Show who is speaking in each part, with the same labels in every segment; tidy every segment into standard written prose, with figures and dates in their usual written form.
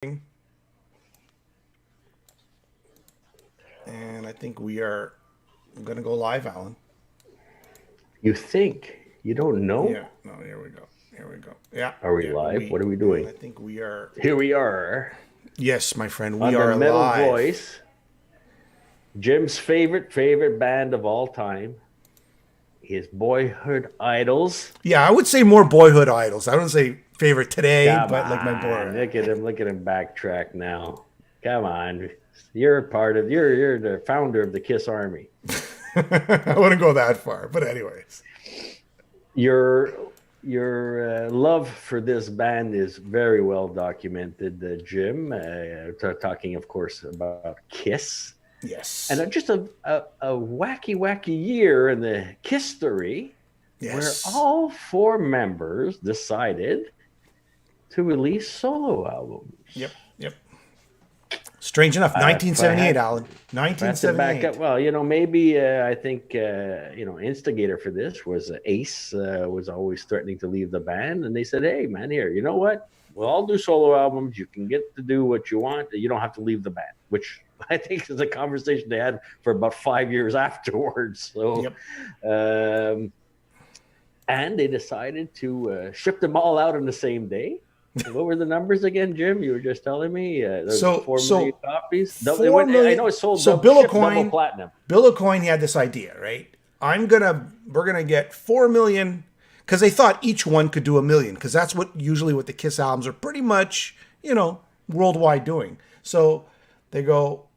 Speaker 1: And I think we are going to go live, Alan.
Speaker 2: You think? You don't know?
Speaker 1: Yeah. No, here we go. Here we go. Yeah.
Speaker 2: Are we
Speaker 1: Yeah,
Speaker 2: live? What are we doing?
Speaker 1: I think we are.
Speaker 2: Here we are
Speaker 1: Yes, my friend, we
Speaker 2: on the
Speaker 1: are
Speaker 2: Metal
Speaker 1: live.
Speaker 2: Voice, Jim's favorite band of all time, his boyhood idols.
Speaker 1: Yeah, I would say more boyhood idols. I don't say favorite today,
Speaker 2: Come
Speaker 1: but like my
Speaker 2: on,
Speaker 1: boy.
Speaker 2: look at him backtrack now. Come on, you're the founder of the Kiss Army.
Speaker 1: I wouldn't go that far, but anyways.
Speaker 2: Your love for this band is very well documented, Jim. Talking, of course, about Kiss.
Speaker 1: Yes.
Speaker 2: And just a wacky year in the history where all four members decided to release solo albums.
Speaker 1: Yep. Strange enough, 1978, Alan. 1978.
Speaker 2: Well, maybe I think instigator for this was Ace. Was always threatening to leave the band, and they said, "Hey, man, here, you know what? We'll all do solo albums. You can get to do what you want. You don't have to leave the band." Which I think is a conversation they had for about 5 years afterwards. So, and they decided to ship them all out on the same day. What were the numbers again, Jim? You were just telling me. 4 million copies.
Speaker 1: 4 million.
Speaker 2: I know it sold.
Speaker 1: So
Speaker 2: double platinum.
Speaker 1: Bill O'Coin had this idea, right? We're gonna get 4 million because they thought each one could do 1 million because that's what the Kiss albums are pretty much, worldwide doing. So they go,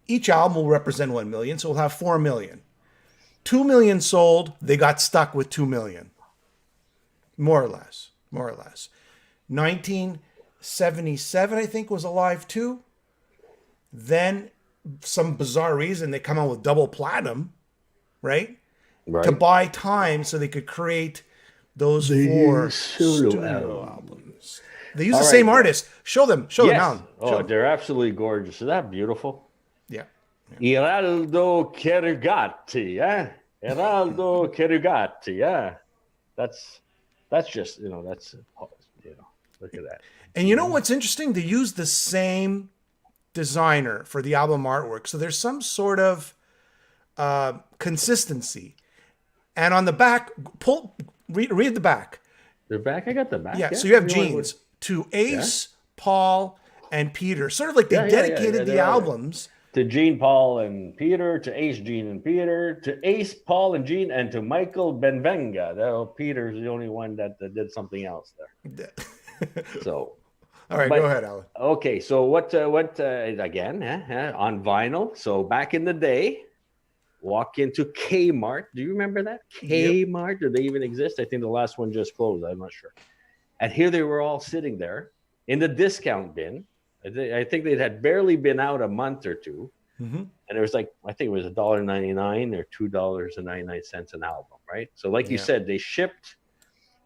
Speaker 1: each album will represent 1 million, so we'll have 4 million. 2 million sold. They got stuck with 2 million, more or less. 1977, I think, was Alive 2. Then, some bizarre reason, they come out with double platinum, right? To buy time so they could create those four studio albums. They use the same artist. Show them, Alan.
Speaker 2: They're absolutely gorgeous. Is that beautiful?
Speaker 1: Yeah.
Speaker 2: Iraldo Cherugatti, Iraldo Cherugatti, That's just, look at that.
Speaker 1: And you know what's interesting? They use the same designer for the album artwork. So there's some sort of consistency. And on the back, read the back.
Speaker 2: The back? I got the back.
Speaker 1: Yeah, so you have jeans to Ace, Paul, and Peter. Sort of like they dedicated the albums.
Speaker 2: To Gene, Paul, and Peter, to Ace, Gene, and Peter, to Ace, Paul, and Gene, and to Michael Benvenga. Peter's the only one that did something else there. So,
Speaker 1: all right, go ahead, Alan.
Speaker 2: Okay, so what again? On vinyl. So back in the day, walk into Kmart. Do you remember that? Kmart? Yep. Do they even exist? I think the last one just closed. I'm not sure. And here they were all sitting there in the discount bin. I think they had barely been out a month or two, and it was like, I think it was $1.99 or $2.99 an album, right? So, like you said, they shipped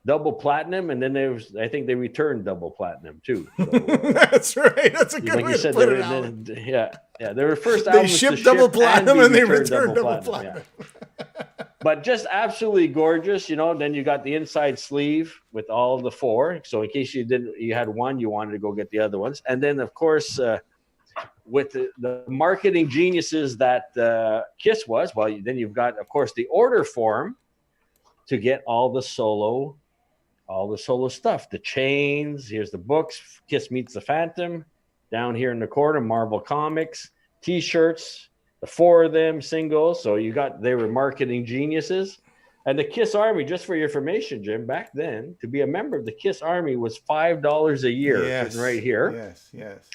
Speaker 2: double platinum, and then I think they returned double platinum too. So,
Speaker 1: that's right. That's a good way to put it out.
Speaker 2: They were first
Speaker 1: albums. They shipped double platinum and they returned double platinum.
Speaker 2: But just absolutely gorgeous, Then you got the inside sleeve with all the four. So in case you had one, you wanted to go get the other ones. And then, of course, with the marketing geniuses that Kiss was, then you've got, of course, the order form to get all the solo stuff. The chains, here's the books, Kiss Meets the Phantom. Down here in the corner, Marvel Comics, T-shirts. The four of them singles. So they were marketing geniuses. And the Kiss Army, just for your information, Jim, back then, to be a member of the Kiss Army was $5 a year, right here.
Speaker 1: Yes.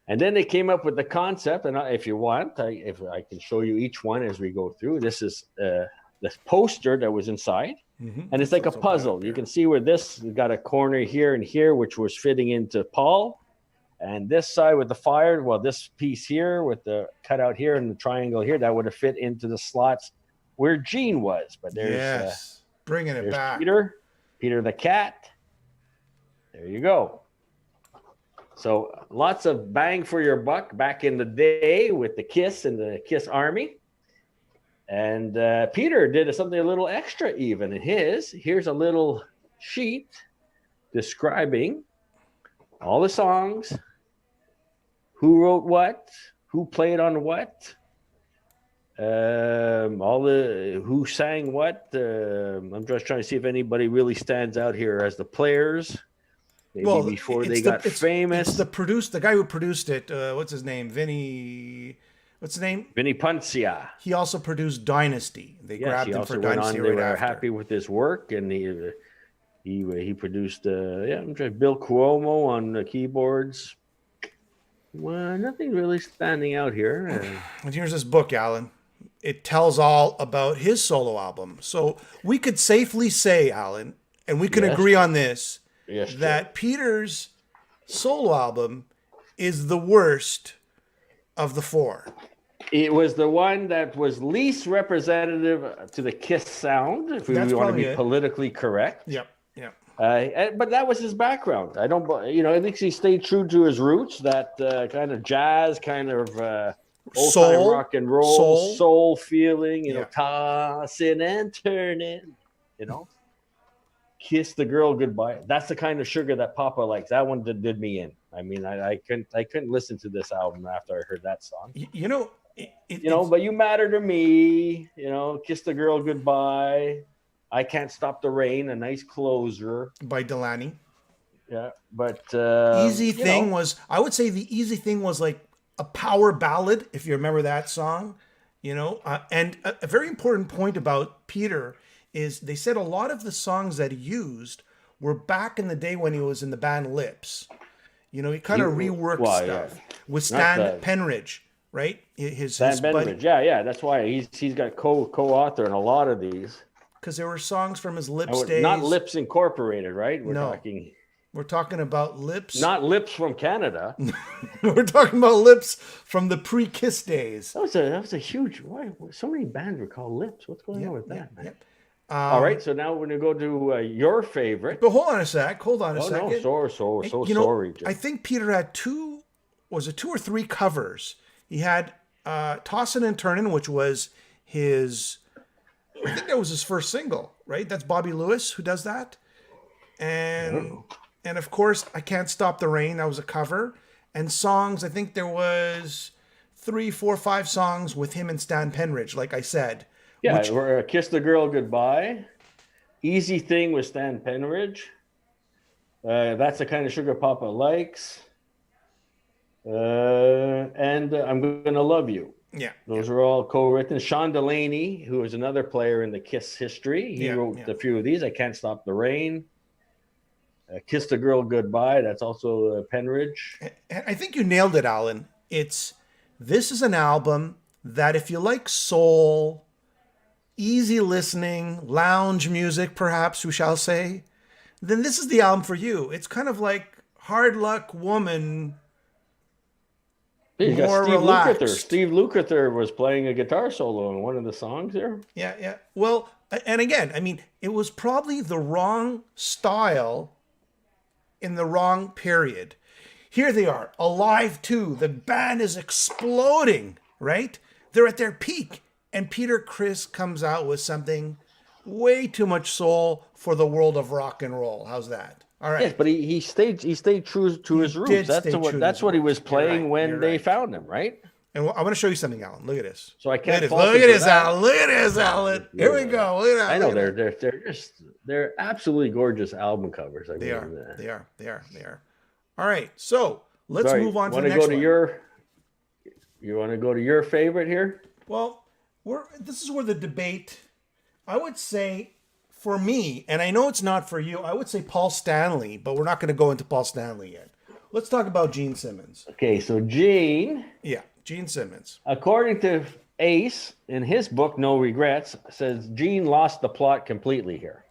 Speaker 2: And then they came up with the concept, and if you want, if I can show you each one as we go through. This is the poster that was inside, and it's like a puzzle. You can see where this got a corner here and here, which was fitting into Paul. And this side with the fire, this piece here with the cutout here and the triangle here, that would have fit into the slots where Gene was. But there's
Speaker 1: bringing it back.
Speaker 2: Peter the cat. There you go. So lots of bang for your buck back in the day with the Kiss and the Kiss Army. And Peter did something a little extra even in his. Here's a little sheet describing all the songs who wrote what, who played on what, all the who sang what. I'm just trying to see if anybody really stands out here as the players. Maybe before they got famous.
Speaker 1: It's the guy who produced it. What's his name? What's his name?
Speaker 2: Vinny Puncia.
Speaker 1: He also produced Dynasty. They grabbed him for Dynasty
Speaker 2: They were happy with his work, and he produced. I'm trying. Bill Cuomo on the keyboards. Well, nothing really standing out here.
Speaker 1: And here's this book, Alan. It tells all about his solo album. So we could safely say, Alan, and we can agree on this, that Peter's solo album is the worst of the four.
Speaker 2: It was the one that was least representative to the Kiss sound, if we want to be politically correct.
Speaker 1: Yep.
Speaker 2: But that was his background. I think he stayed true to his roots, that kind of jazz, kind of old-time rock and roll, soul feeling, tossing and turning, Kiss the Girl Goodbye. That's the kind of sugar that Papa likes. That one did me in. I mean, I couldn't listen to this album after I heard that song. But You Matter to Me, Kiss the Girl Goodbye. I Can't Stop the Rain, a nice closer.
Speaker 1: By Delaney.
Speaker 2: Yeah, but...
Speaker 1: Easy Thing was... I would say the Easy Thing was like a power ballad, if you remember that song. And a very important point about Peter is they said a lot of the songs that he used were back in the day when he was in the band Lips. He kind of reworked stuff with Stan Penridge, right?
Speaker 2: Stan Penridge, yeah. That's why he's got co-author in a lot of these.
Speaker 1: Because there were songs from his Lips days.
Speaker 2: Not Lips Incorporated, right?
Speaker 1: We're talking about Lips.
Speaker 2: Not Lips from Canada.
Speaker 1: We're talking about Lips from the pre-Kiss days.
Speaker 2: That was a huge... Why so many bands were called Lips? What's going on with that, man?
Speaker 1: Yep.
Speaker 2: All right, so now we're going to go to your favorite.
Speaker 1: But hold on a second.
Speaker 2: No, sorry.
Speaker 1: I think Peter had two or three covers. He had Tossin' and Turnin', which was I think that was his first single, right? That's Bobby Lewis who does that. And of course, I Can't Stop the Rain. That was a cover. And songs, I think there was 3, 4, 5 songs with him and Stan Penridge, like I said.
Speaker 2: Yeah, Kiss the Girl Goodbye. Easy Thing with Stan Penridge. That's the kind of sugar Papa likes. And I'm Gonna Love You.
Speaker 1: Yeah.
Speaker 2: Those are all co-written. Sean Delaney, who is another player in the Kiss history, he wrote a few of these. I Can't Stop the Rain. Kiss the Girl Goodbye. That's also Penridge.
Speaker 1: And I think you nailed it, Alan. This is an album that if you like soul, easy listening, lounge music, perhaps we shall say, then this is the album for you. It's kind of like Hard Luck Woman, more relaxed.
Speaker 2: Steve Lukather was playing a guitar solo in one of the songs there.
Speaker 1: Yeah. Well, and again, I mean, it was probably the wrong style in the wrong period. Here they are, Alive 2. The band is exploding, right? They're at their peak. And Peter Criss comes out with something way too much soul for the world of rock and roll. How's that? All right.
Speaker 2: Yes, but he stayed true to his roots. That's what he was playing when they found him, right?
Speaker 1: And I want to show you something, Alan. Look at this.
Speaker 2: So I can't.
Speaker 1: Look at this, Alan. Look at this, Alan. Here we go. Look at that.
Speaker 2: I know they're absolutely gorgeous album covers.
Speaker 1: They are. All right. So let's move on to the next one.
Speaker 2: You want to go to your favorite here?
Speaker 1: Well, this is where the debate, I would say, for me, and I know it's not for you, I would say Paul Stanley, but we're not going to go into Paul Stanley yet. Let's talk about Gene Simmons.
Speaker 2: Okay, so Gene.
Speaker 1: Yeah, Gene Simmons.
Speaker 2: According to Ace, in his book, No Regrets, says Gene lost the plot completely here.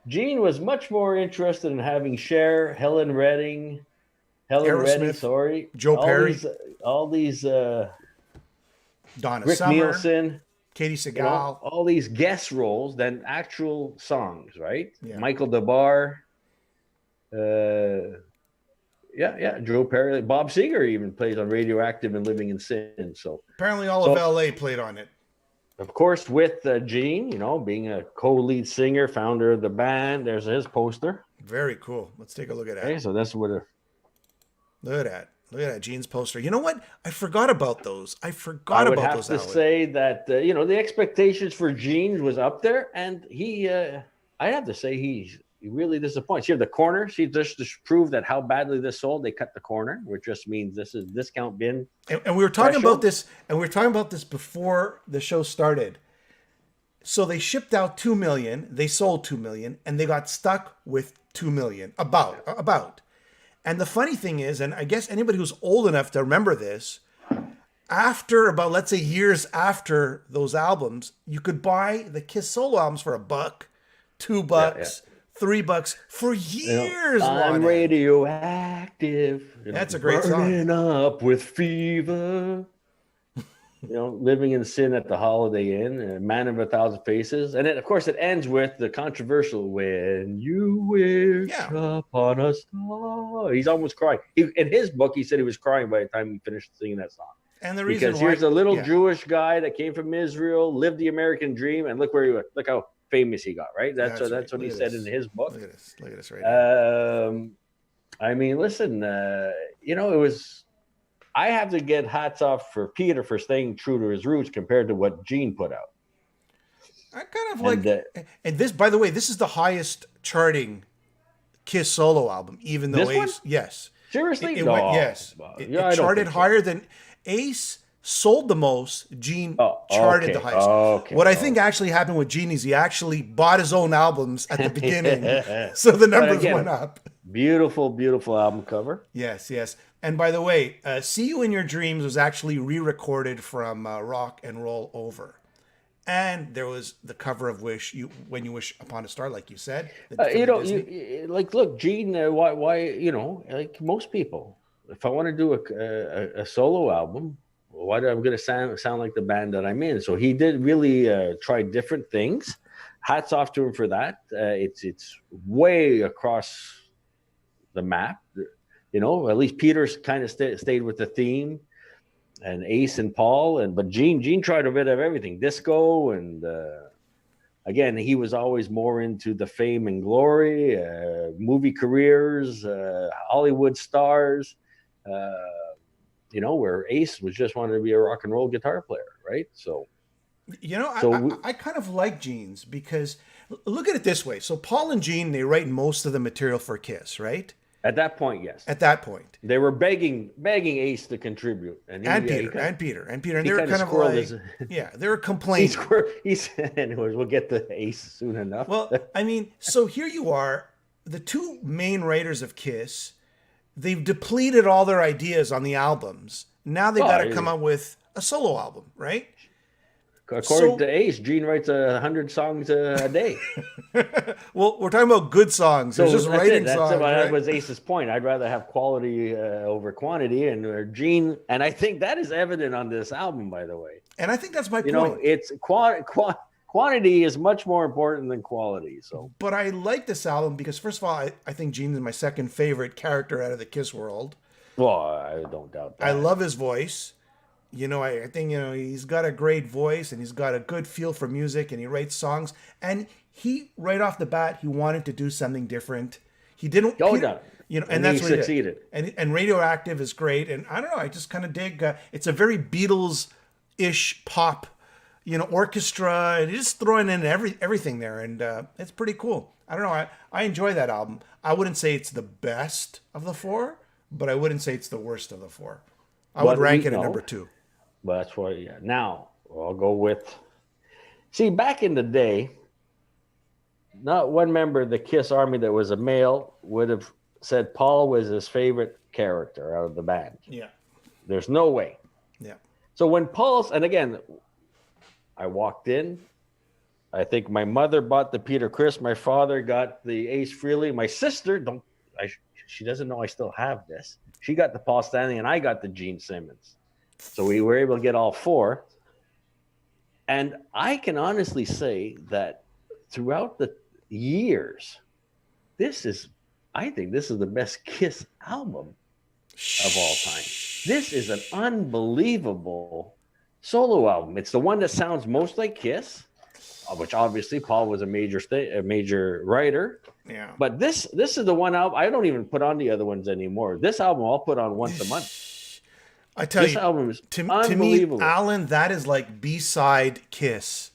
Speaker 2: Gene was much more interested in having Cher, Joe Perry, all these
Speaker 1: Donna
Speaker 2: Rick
Speaker 1: Summer,
Speaker 2: Nielsen,
Speaker 1: Katie Segal,
Speaker 2: all these guest roles than actual songs, right?
Speaker 1: Yeah.
Speaker 2: Michael DeBar, Joe Perry, Bob Seger even plays on Radioactive and Living in Sin. So
Speaker 1: apparently all of LA played on it.
Speaker 2: Of course, with Gene, being a co-lead singer, founder of the band, there's his poster.
Speaker 1: Very cool. Let's take a look at that.
Speaker 2: Okay, so that's what.
Speaker 1: Look at that. Look at that Gene's poster. You know what? I forgot about those. I
Speaker 2: I
Speaker 1: forgot
Speaker 2: would
Speaker 1: about
Speaker 2: have
Speaker 1: those,
Speaker 2: to
Speaker 1: Alan.
Speaker 2: say that the expectations for Gene was up there, and I have to say he really disappoints. Here, the corner, she just to prove that how badly this sold. They cut the corner, which just means this is discount bin.
Speaker 1: And we were talking
Speaker 2: threshold.
Speaker 1: about this, and we were talking about this before the show started. So they shipped out 2 million, they sold 2 million, and they got stuck with 2 million. About. And the funny thing is, and I guess anybody who's old enough to remember this, after about, let's say, years after those albums, you could buy the Kiss solo albums for $1, $2, $3 for years.
Speaker 2: I'm radioactive.
Speaker 1: That's a great song.
Speaker 2: Burning up with fever. Living in sin at the Holiday Inn, a Man of 1,000 Faces. And then, of course, it ends with the controversial "When You Wish Upon a Star." He's almost crying. In his book, he said he was crying by the time he finished singing that song.
Speaker 1: And the reason
Speaker 2: because here's a little Jewish guy that came from Israel, lived the American dream, and look where he went. Look how famous he got, right? That's what he said in his book.
Speaker 1: Look at this right now.
Speaker 2: I mean, listen, it was... I have to get hats off for Peter for staying true to his roots compared to what Gene put out.
Speaker 1: I kind of like, and this, by the way, this is the highest charting Kiss solo album, even though Ace, yes,
Speaker 2: seriously,
Speaker 1: it went, yes, it charted higher than Ace. Sold the most. Gene charted the highest. What I think actually happened with Gene is he actually bought his own albums at the beginning, so the numbers went up.
Speaker 2: Beautiful, beautiful album cover.
Speaker 1: Yes. And by the way, "See You in Your Dreams" was actually re-recorded from Rock and Roll Over. And there was the cover of When You Wish Upon a Star, like you said.
Speaker 2: Look, Gene, why, like most people, if I want to do a solo album, why am I going to sound like the band that I'm in? So he did really try different things. Hats off to him for that. It's way across the map. At least Peter's kind of stayed with the theme, and Ace and Paul, but Gene tried a bit of everything, disco, and again, he was always more into the fame and glory, movie careers, Hollywood stars, where Ace was just wanted to be a rock and roll guitar player, right? So,
Speaker 1: I kind of like Gene's because look at it this way. So Paul and Gene, they write most of the material for Kiss, right?
Speaker 2: At that point, yes.
Speaker 1: At that point,
Speaker 2: they were begging Ace to contribute, and Peter,
Speaker 1: and they were kind of like, they were complaining.
Speaker 2: He said, "Anyways, we'll get the Ace soon enough."
Speaker 1: Well, I mean, so here you are, the two main writers of Kiss. They've depleted all their ideas on the albums. Now they got to come up with a solo album, right?
Speaker 2: According to Ace, Gene writes 100 songs a day.
Speaker 1: Well, we're talking about good songs. There's just writing songs.
Speaker 2: That was Ace's point. I'd rather have quality over quantity, and Gene, and I think that is evident on this album, by the way.
Speaker 1: And I think that's my point.
Speaker 2: It's quantity is much more important than quality. So,
Speaker 1: but I like this album because, first of all, I think Gene is my second favorite character out of the Kiss world.
Speaker 2: Well, I don't doubt that.
Speaker 1: I love his voice. I think, he's got a great voice and he's got a good feel for music and he writes songs. And he, right off the bat, he wanted to do something different. He didn't. And that's what
Speaker 2: succeeded.
Speaker 1: And Radioactive is great. And I don't know, I just kind of dig. It's a very Beatles-ish pop, orchestra, and just throwing in everything there. And it's pretty cool. I don't know. I enjoy that album. I wouldn't say it's the best of the four, but I wouldn't say it's the worst of the four. I would rank it at number 2.
Speaker 2: But that's why, Now, I'll go with... See, back in the day, not one member of the Kiss Army that was a male would have said Paul was his favorite character out of the band.
Speaker 1: Yeah.
Speaker 2: There's no way.
Speaker 1: Yeah.
Speaker 2: So when Paul's... And again, I walked in. I think my mother bought the Peter Criss. My father got the Ace Frehley. My sister, she doesn't know I still have this. She got the Paul Stanley, and I got the Gene Simmons. So we were able to get all 4. And I can honestly say that throughout the years, I think this is the best Kiss album of all time. This is an unbelievable solo album. It's the one that sounds most like Kiss. which obviously Paul was a major writer.
Speaker 1: Yeah.
Speaker 2: But this is the one album I don't even put on the other ones anymore. This album I'll put on once a month.
Speaker 1: I tell
Speaker 2: This
Speaker 1: you,
Speaker 2: album is
Speaker 1: to
Speaker 2: unbelievable.
Speaker 1: me, Alan, that is like B-side Kiss.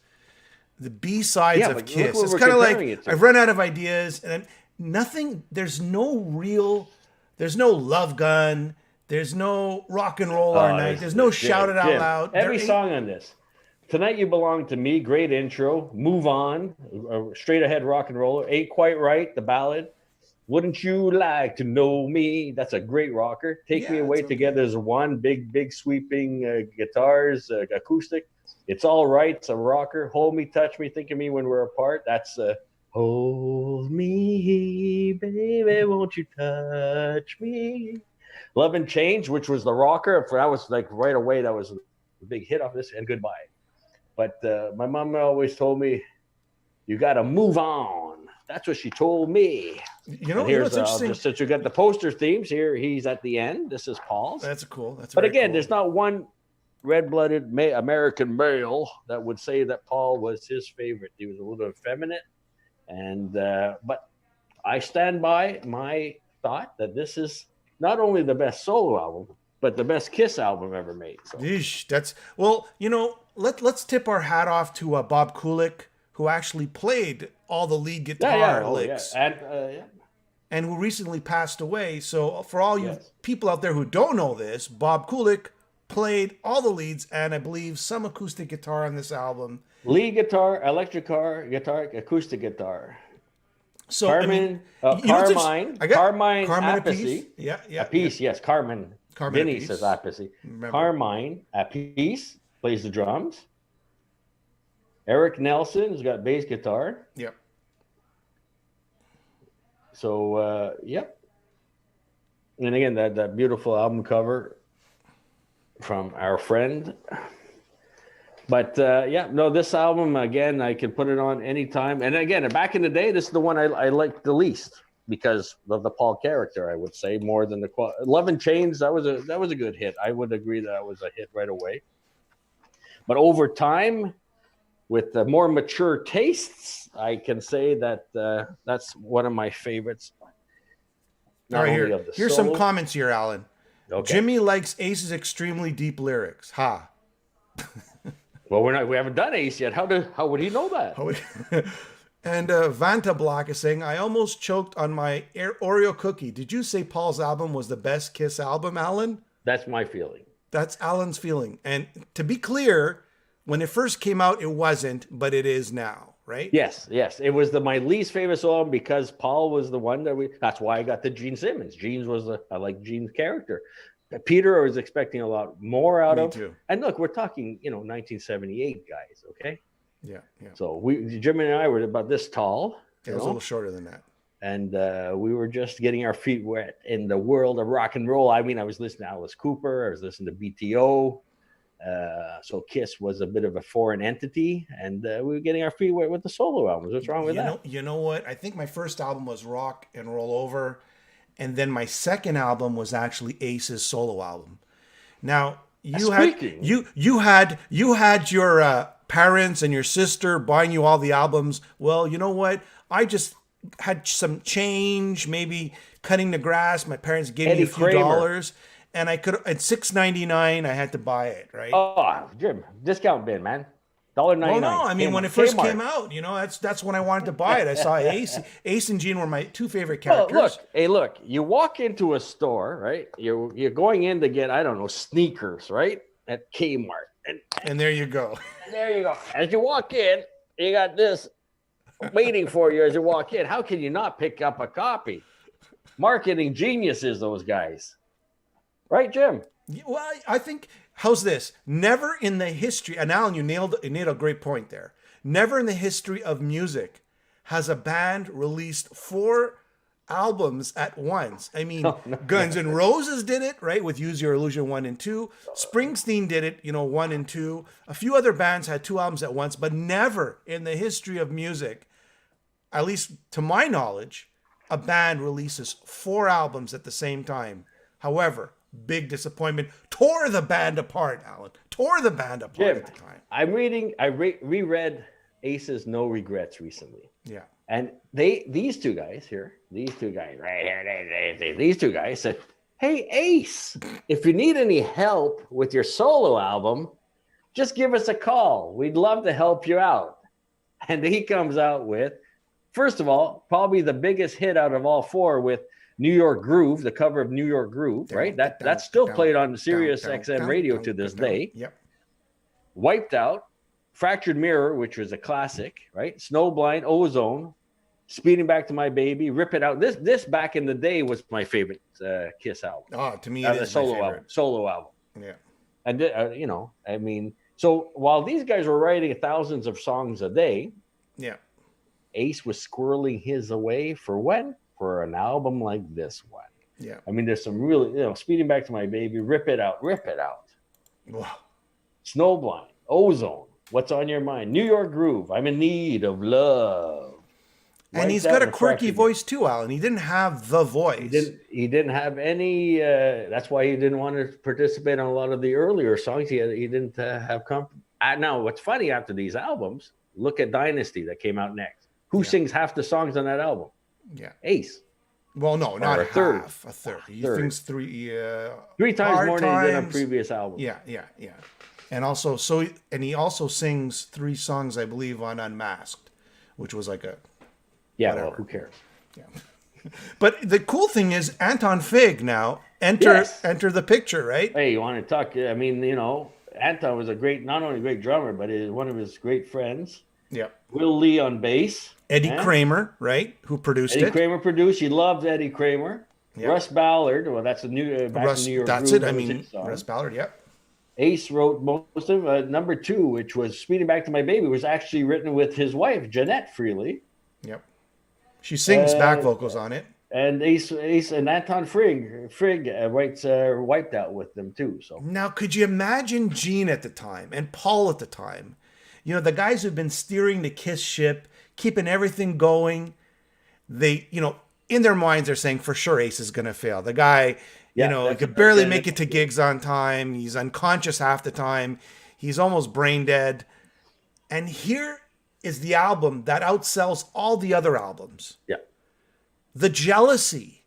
Speaker 1: The B-sides
Speaker 2: Yeah,
Speaker 1: of
Speaker 2: but
Speaker 1: Kiss.
Speaker 2: look what
Speaker 1: It's
Speaker 2: we're
Speaker 1: kind of like
Speaker 2: comparing it to.
Speaker 1: I've run out of ideas, and nothing. There's no Love Gun. There's no Rock and Roll Our Night. There's no Shout It Out
Speaker 2: Jim,
Speaker 1: Loud.
Speaker 2: Every song on this. Tonight You Belong to Me, great intro. Move On, straight ahead rock and roller. Ain't Quite Right, the ballad. Wouldn't You Like to Know Me? That's a great rocker. Take Me Away Together is one big sweeping guitars, acoustic. It's All Right, it's a rocker. Hold Me, Touch Me, Think of Me When We're Apart. That's Hold Me, baby, won't you touch me? Love and Change, which was the rocker. That was like right away, that was a big hit off this, and Goodbye. But my mom always told me, you got to move on. That's what she told me.
Speaker 1: You know,
Speaker 2: here's
Speaker 1: what's interesting?
Speaker 2: just since you got the poster themes here, he's at the end. This is Paul's.
Speaker 1: That's cool.
Speaker 2: But again,
Speaker 1: cool.
Speaker 2: there's not one red-blooded American male that would say that Paul was his favorite. He was a little effeminate, and but I stand by my thought that this is not only the best solo album, but the best Kiss album ever made. So.
Speaker 1: Yeesh, that's well, you know. Let's tip our hat off to Bob Kulick, who actually played all the lead guitar licks, and who recently passed away. So for all you people out there who don't know this, Bob Kulick played all the leads and I believe some acoustic guitar on this album.
Speaker 2: Lead guitar, electric guitar, acoustic guitar.
Speaker 1: So
Speaker 2: Carmine, Carmine Appice.
Speaker 1: Yeah.
Speaker 2: Appice, yes, Carmine. Vinny says Appice. Carmine Appice plays the drums. Eric Nelson's got bass guitar.
Speaker 1: Yep.
Speaker 2: So, yep. And again, that beautiful album cover from our friend. But this album, again, I can put it on anytime. And again, back in the day, this is the one I liked the least because of the Paul character, I would say, more than the Love and Chains. That was a good hit. I would agree that was a hit right away. But over time, with the more mature tastes, I can say that that's one of my favorites.
Speaker 1: All right, here's some comments here, Alan. Okay. Jimmy likes Ace's extremely deep lyrics. Ha.
Speaker 2: Well, we haven't done Ace yet. How would he know that?
Speaker 1: And Vanta Block is saying, I almost choked on my Oreo cookie. Did you say Paul's album was the best Kiss album, Alan?
Speaker 2: That's my feeling.
Speaker 1: That's Alan's feeling. And to be clear, when it first came out, it wasn't, but it is now, right?
Speaker 2: Yes. It was my least favorite song because Paul was the one that's why I got the Gene Simmons. I like Gene's character. Peter, I was expecting a lot more out of. Me too. And look, we're talking, 1978 guys, okay?
Speaker 1: Yeah.
Speaker 2: So Jim and I were about this tall.
Speaker 1: It was a little shorter than that.
Speaker 2: And we were just getting our feet wet in the world of rock and roll. I mean, I was listening to Alice Cooper. I was listening to BTO. So Kiss was a bit of a foreign entity. And we were getting our feet wet with the solo albums. What's wrong with that?
Speaker 1: You know what? I think my first album was Rock and Roll Over. And then my second album was actually Ace's solo album. Now, you had your parents and your sister buying you all the albums. Well, you know what? I just had some change, maybe cutting the grass. My parents gave me a few dollars, and I could at $6.99 I had to buy it, right?
Speaker 2: Oh, Jim, discount bin, man. $1.99.
Speaker 1: Well, no, I mean when it first came out, that's when I wanted to buy it. I saw Ace and Gene were my two favorite characters.
Speaker 2: Look, you walk into a store, right? You're going in to get, I don't know, sneakers, right? At Kmart.
Speaker 1: And there you go.
Speaker 2: There you go. As you walk in, you got this waiting for you as you walk in. How can you not pick up a copy? Marketing geniuses, those guys. Right, Jim?
Speaker 1: Well, I think, how's this? Never in the history, and Alan, you nailed a great point there. Never in the history of music has a band released 4 albums at once. I mean, Guns N' Roses did it, right, with Use Your Illusion 1 and 2. Springsteen did it, 1 and 2. A few other bands had 2 albums at once, but never in the history of music, at least to my knowledge, a band releases 4 albums at the same time. However, big disappointment. Tore the band apart, Alan. Tore the band apart at the time.
Speaker 2: I reread Ace's No Regrets recently.
Speaker 1: Yeah.
Speaker 2: And these two guys right here, these two guys said, "Hey, Ace, if you need any help with your solo album, just give us a call. We'd love to help you out." And he comes out with, first of all, probably the biggest hit out of all four with New York Groove, the cover of New York Groove, right? That's still played on Sirius XM radio to this day.
Speaker 1: Yep.
Speaker 2: Wiped Out, Fractured Mirror, which was a classic, right? Snowblind, Ozone, Speeding Back to My Baby, Rip It Out. This back in the day was my favorite Kiss album.
Speaker 1: Oh, to me, it is
Speaker 2: solo
Speaker 1: my favorite.
Speaker 2: album. Solo album.
Speaker 1: Yeah.
Speaker 2: And you know, I mean, so while these guys were writing thousands of songs a day,
Speaker 1: yeah,
Speaker 2: Ace was squirreling his away for when? For an album like this one.
Speaker 1: Yeah.
Speaker 2: I mean, there's some really, you know, Speeding Back to My Baby, Rip It Out.
Speaker 1: Wow.
Speaker 2: Snowblind, Ozone, What's on Your Mind, New York Groove, I'm in Need of Love.
Speaker 1: And he's got a quirky voice too, Alan. He didn't have the voice.
Speaker 2: He didn't have any. That's why he didn't want to participate on a lot of the earlier songs. He didn't have. Now, what's funny after these albums? Look at Dynasty that came out next. Who sings half the songs on that album?
Speaker 1: Yeah,
Speaker 2: Ace.
Speaker 1: Well, no, not
Speaker 2: a third.
Speaker 1: Half. A third. He sings three
Speaker 2: times more than he did on previous albums.
Speaker 1: Yeah. And also, he also sings 3 songs, I believe, on Unmasked, which was like a.
Speaker 2: Yeah,
Speaker 1: whatever.
Speaker 2: well, who cares?
Speaker 1: Yeah. But the cool thing is Anton Fig now enter the picture, right?
Speaker 2: Hey, you want to talk? I mean, you know, Anton was not only a great drummer, but one of his great friends.
Speaker 1: Yeah.
Speaker 2: Will Lee on bass.
Speaker 1: Eddie Kramer, right? Who produced it?
Speaker 2: Eddie Kramer produced. He loved Eddie Kramer. Yep. Russ Ballard. Well, that's a new back in New York.
Speaker 1: That's
Speaker 2: Groove,
Speaker 1: it. I mean, Russ Ballard. Yep.
Speaker 2: Ace wrote most of number 2, which was "Speeding Back to My Baby," was actually written with his wife Jeanette Frehley.
Speaker 1: Yep. She sings back vocals on it.
Speaker 2: And Ace and Anton Frigg writes Wiped Out with them too. So
Speaker 1: now, could you imagine Gene at the time and Paul at the time? You know, the guys who've been steering the Kiss ship, keeping everything going. They, you know, in their minds, they're saying for sure Ace is going to fail. The guy, you know, could barely make it to gigs on time. He's unconscious half the time. He's almost brain dead. And here is the album that outsells all the other albums.
Speaker 2: Yeah.
Speaker 1: The jealousy,